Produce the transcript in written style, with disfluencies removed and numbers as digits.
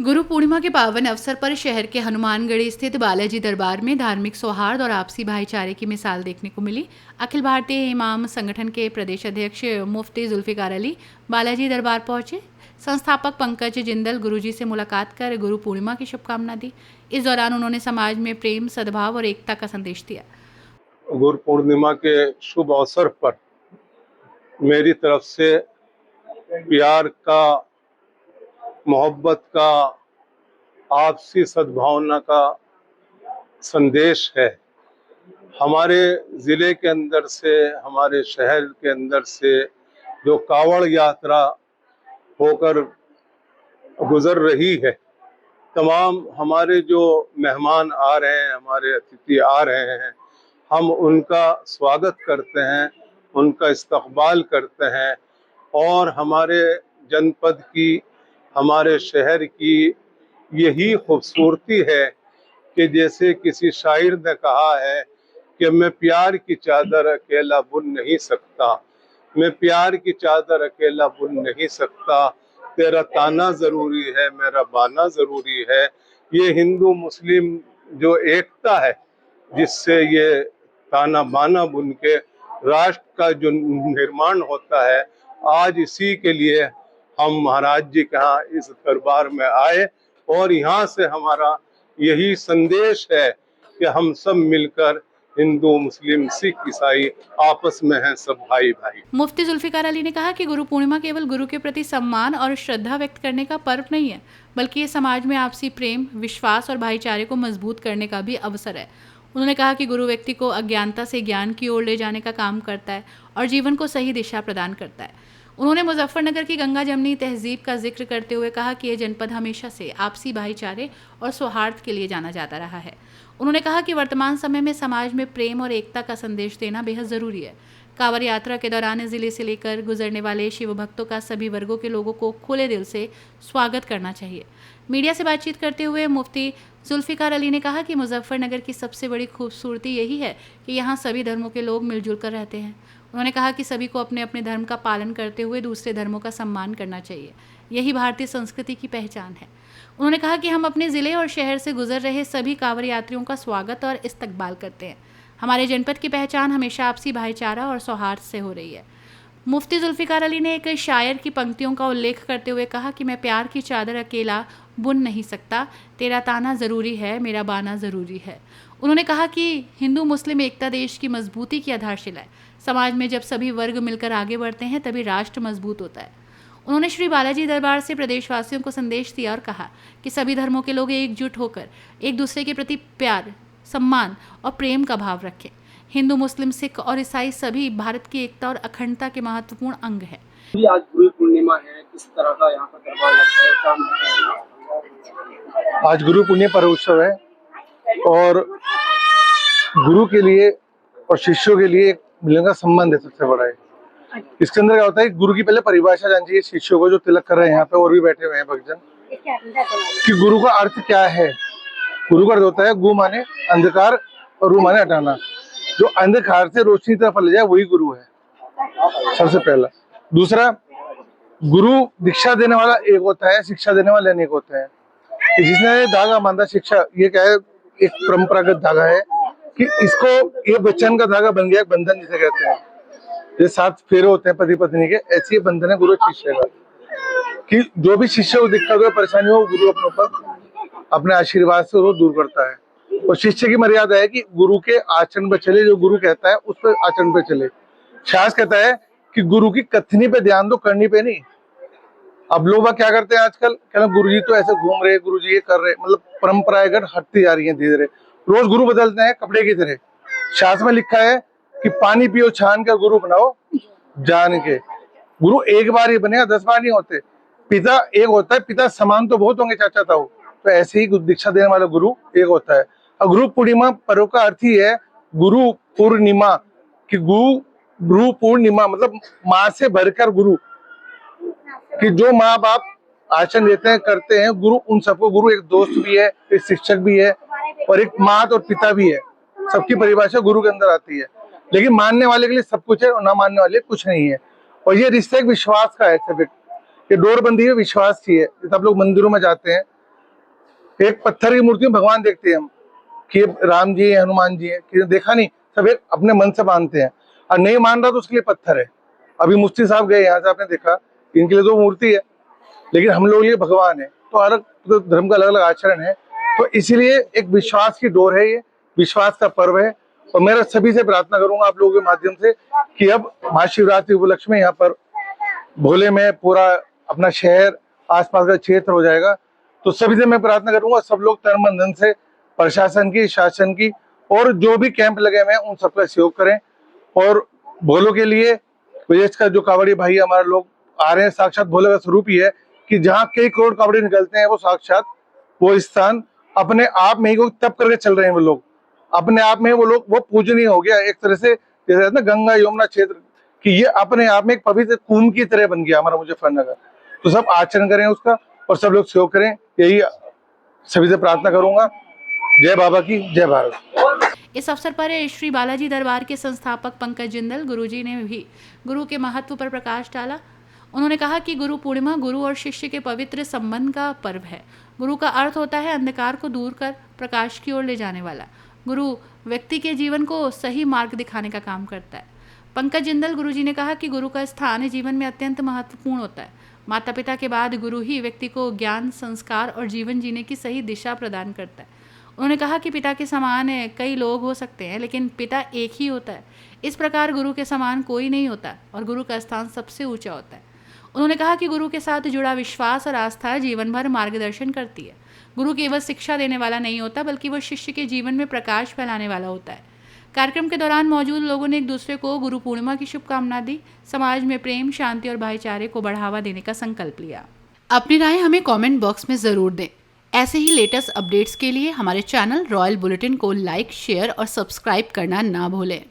गुरु पूर्णिमा के पावन अवसर पर शहर के हनुमानगढ़ी स्थित बालाजी दरबार में धार्मिक सौहार्द और आपसी भाईचारे की मिसाल देखने को मिली। अखिल भारतीय इमाम संगठन के प्रदेश अध्यक्ष मुफ्ती जुल्फिकार अली बालाजी दरबार पहुंचे। संस्थापक पंकज जिंदल गुरुजी से मुलाकात कर गुरु पूर्णिमा की शुभकामना दी। इस दौरान उन्होंने समाज में प्रेम, सद्भाव और एकता का संदेश दिया। गुरु पूर्णिमा के शुभ अवसर पर मेरी तरफ से प्यार का, मोहब्बत का, आपसी सद्भावना का संदेश है। हमारे ज़िले के अंदर से, हमारे शहर के अंदर से जो कावड़ यात्रा होकर गुजर रही है, तमाम हमारे जो मेहमान आ रहे हैं, हमारे अतिथि आ रहे हैं, हम उनका स्वागत करते हैं, उनका इस्तकबाल करते हैं और हमारे जनपद की, हमारे शहर की यही खूबसूरती है कि जैसे किसी शायर ने कहा है कि मैं प्यार की चादर अकेला बुन नहीं सकता, मैं प्यार की चादर अकेला बुन नहीं सकता, तेरा ताना ज़रूरी है, मेरा बाना ज़रूरी है। ये हिंदू मुस्लिम जो एकता है, जिससे ये ताना बाना बुन के राष्ट्र का जो निर्माण होता है, आज इसी के लिए हम महाराज जी के यहाँ इस दरबार में आए और यहाँ से हमारा यही संदेश है कि हम सब मिलकर हिंदू, मुस्लिम, सिख, ईसाई आपस में हैं, सब भाई भाई। मुफ्ती जुल्फिकार अली ने कहा कि गुरु पूर्णिमा केवल गुरु के प्रति सम्मान और श्रद्धा व्यक्त करने का पर्व नहीं है, बल्कि ये समाज में आपसी प्रेम, विश्वास और भाईचारे को मजबूत करने का भी अवसर है। उन्होंने कहा कि गुरु व्यक्ति को अज्ञानता से ज्ञान की ओर ले जाने का काम करता है और जीवन को सही दिशा प्रदान करता है। उन्होंने मुजफ्फरनगर की गंगा जमनी तहजीब का जिक्र करते हुए कहा कि यह जनपद हमेशा से आपसी भाईचारे और सौहार्द के लिए जाना जाता रहा है। उन्होंने कहा कि वर्तमान समय में समाज में प्रेम और एकता का संदेश देना बेहद ज़रूरी है। कांवड़ यात्रा के दौरान जिले से लेकर गुजरने वाले शिव भक्तों का सभी वर्गों के लोगों को खुले दिल से स्वागत करना चाहिए। मीडिया से बातचीत करते हुए मुफ्ती जुल्फिकार अली ने कहा कि मुजफ्फरनगर की सबसे बड़ी खूबसूरती यही है कि यहाँ सभी धर्मों के लोग मिलजुल कर रहते हैं। उन्होंने कहा कि सभी को अपने अपने धर्म का पालन करते हुए दूसरे धर्मों का सम्मान करना चाहिए। यही भारतीय संस्कृति की पहचान है। उन्होंने कहा कि हम अपने ज़िले और शहर से गुजर रहे सभी कांवड़ यात्रियों का स्वागत और इस्तकबाल करते हैं। हमारे जनपद की पहचान हमेशा आपसी भाईचारा और सौहार्द से हो रही है। मुफ्ती जुल्फिकार अली ने एक शायर की पंक्तियों का उल्लेख करते हुए कहा कि मैं प्यार की चादर अकेला बुन नहीं सकता, तेरा ताना ज़रूरी है, मेरा बाना ज़रूरी है। उन्होंने कहा कि हिंदू मुस्लिम एकता देश की मजबूती की आधारशिला है। समाज में जब सभी वर्ग मिलकर आगे बढ़ते हैं तभी राष्ट्र मजबूत होता है। उन्होंने श्री बालाजी दरबार से प्रदेशवासियों को संदेश दिया और कहा कि सभी धर्मों के लोग एकजुट होकर एक दूसरे के प्रति प्यार, सम्मान और प्रेम का भाव रखें। हिंदू, मुस्लिम, सिख और ईसाई सभी भारत की एकता और अखंडता के महत्वपूर्ण अंग है। आज गुरु पूर्णिमा है, किस तरह का यहाँ पर दरबार लगता है, काम आज गुरु पुण्य पर्व उत्सव है और गुरु के लिए और शिष्यों के लिए एक मिलन का संबंध है, सबसे बड़ा है। इसके अंदर क्या होता है, गुरु की पहले परिभाषा जान चाहिए शिष्यों को जो तिलक कर रहे हैं यहाँ पे और भी बैठे हुए हैं भक्तजन, कि गुरु का अर्थ क्या है। गुरु का अर्थ होता है गु माने अंधकार और रू माने हटाना। जो अंधकार से रोशनी तरफ ले जाए वही गुरु है, सबसे पहला। दूसरा, गुरु दीक्षा देने वाला एक होता है, शिक्षा देने वाले अनेक होते हैं। जिसने धागा बांधा शिक्षा, ये क्या है, एक परंपरागत धागा है कि इसको ये बच्चन का धागा बन गया, बंधन जिसे कहते हैं। ये 7 फेरे होते हैं पति पत्नी के, ऐसे ही बंधन है गुरु शिष्य का, कि जो भी शिष्य को दिक्कत हो, परेशानी हो, गुरु अपने ऊपर अपने आशीर्वाद से वो दूर करता है। और शिष्य की मर्यादा है कि गुरु के आचरण पे चले, जो गुरु कहता है उस पर आचरण पे चले। शास्त्र कहता है कि गुरु की कथनी पे ध्यान दो, करनी पे नहीं। अब लोग क्या करते हैं आजकल, कहना गुरु जी तो ऐसे घूम रहे, गुरु जी ये कर रहे, मतलब परंपराएं हटती जा रही है धीरे धीरे। रोज गुरु बदलते हैं कपड़े की तरह। शास्त्र में लिखा है कि पानी पियो छान का, गुरु बनाओ जान के। गुरु एक बार ही बनेगा, 10 बार नहीं होते। पिता एक होता है, पिता समान तो बहुत होंगे चाचा ताऊ, तो ऐसे ही दीक्षा देने वाला गुरु एक होता है। और गुरु पूर्णिमा पर्व का अर्थ ही है गुरु पूर्णिमा, कि गुरु पूर्णिमा मतलब माँ से भरकर गुरु, कि जो माँ बाप आचरण देते हैं, करते हैं, गुरु उन सबको, गुरु एक दोस्त भी है, एक शिक्षक भी है और एक माँ और पिता भी है। सबकी परिभाषा गुरु के अंदर आती है। लेकिन मानने वाले के लिए सब कुछ है और ना मानने वाले कुछ नहीं है। और ये रिश्ता एक विश्वास का है, सिर्फ ये डोरबंदी है, विश्वास चाहिए। जब लोग मंदिरों में जाते हैं एक पत्थर की मूर्ति में भगवान देखते हैं हम कि ये राम जी है, हनुमान जी है, कि देखा नहीं, सब एक अपने मन से मानते हैं। और नहीं मान रहा तो उसके लिए पत्थर है। अभी मुफ्ती साहब गए यहाँ से, आपने देखा, इनके लिए तो मूर्ति है, लेकिन हम लोग लिए भगवान है। तो अलग तो धर्म का अलग अलग आचरण है, तो इसीलिए एक विश्वास की डोर है, ये विश्वास का पर्व है। और मेरा सभी से प्रार्थना करूंगा आप लोगों के माध्यम से कि अब महाशिवरात्रि उपलक्ष्य में यहाँ पर भोले में पूरा अपना शहर आसपास का क्षेत्र हो जाएगा। तो सभी से मैं प्रार्थना करूंगा, सब लोग तन मन धन से प्रशासन की, शासन की और जो भी कैंप लगे हुए हैं उन सबका सहयोग करें। और भोलों के लिए विदेश का जो कावड़ी भाई हमारे लोग आ रहे हैं, साक्षात भोले का स्वरूप ही है कि जहाँ कई करोड़ कावड़ी निकलते हैं, वो साक्षात वो स्थान अपने आप में ही को तप करके चल रहे हैं। वो लोग अपने आप में, वो लोग वो पूजनीय हो गया एक तरह से, जैसे ना गंगा यमुना क्षेत्र कि ये अपने आप में एक पवित्र कुंभ की तरह बन गया हमारा मुजफ्फरनगर। तो सब आचरण करें उसका और सब लोग सहयोग करें, यही सभी से प्रार्थना करूंगा। जय बाबा की, जय भारत। इस अवसर पर श्री बालाजी दरबार के संस्थापक पंकज जिंदल गुरुजी ने भी गुरु के महत्व पर प्रकाश डाला। उन्होंने कहा कि गुरु पूर्णिमा गुरु और शिष्य के पवित्र संबंध का पर्व है। गुरु का अर्थ होता है अंधकार को दूर कर प्रकाश की ओर ले जाने वाला। गुरु व्यक्ति के जीवन को सही मार्ग दिखाने का काम करता है। पंकज जिंदल गुरुजी ने कहा कि गुरु का स्थान जीवन में अत्यंत महत्वपूर्ण होता है। माता पिता के बाद गुरु ही व्यक्ति को ज्ञान, संस्कार और जीवन जीने की सही दिशा प्रदान करता है। उन्होंने कहा कि पिता के समान कई लोग हो सकते हैं, लेकिन पिता एक ही होता है। इस प्रकार गुरु के समान कोई नहीं होता और गुरु का स्थान सबसे ऊंचा होता है। उन्होंने कहा कि गुरु के साथ जुड़ा विश्वास और आस्था जीवन भर मार्गदर्शन करती है। गुरु केवल शिक्षा देने वाला नहीं होता, बल्कि वह शिष्य के जीवन में प्रकाश फैलाने वाला होता है। कार्यक्रम के दौरान मौजूद लोगों ने एक दूसरे को गुरु पूर्णिमा की शुभकामना दी। समाज में प्रेम, शांति और भाईचारे को बढ़ावा देने का संकल्प लिया। अपनी राय हमें कमेंट बॉक्स में ज़रूर दें। ऐसे ही लेटेस्ट अपडेट्स के लिए हमारे चैनल रॉयल बुलेटिन को लाइक, शेयर और सब्सक्राइब करना ना भूलें।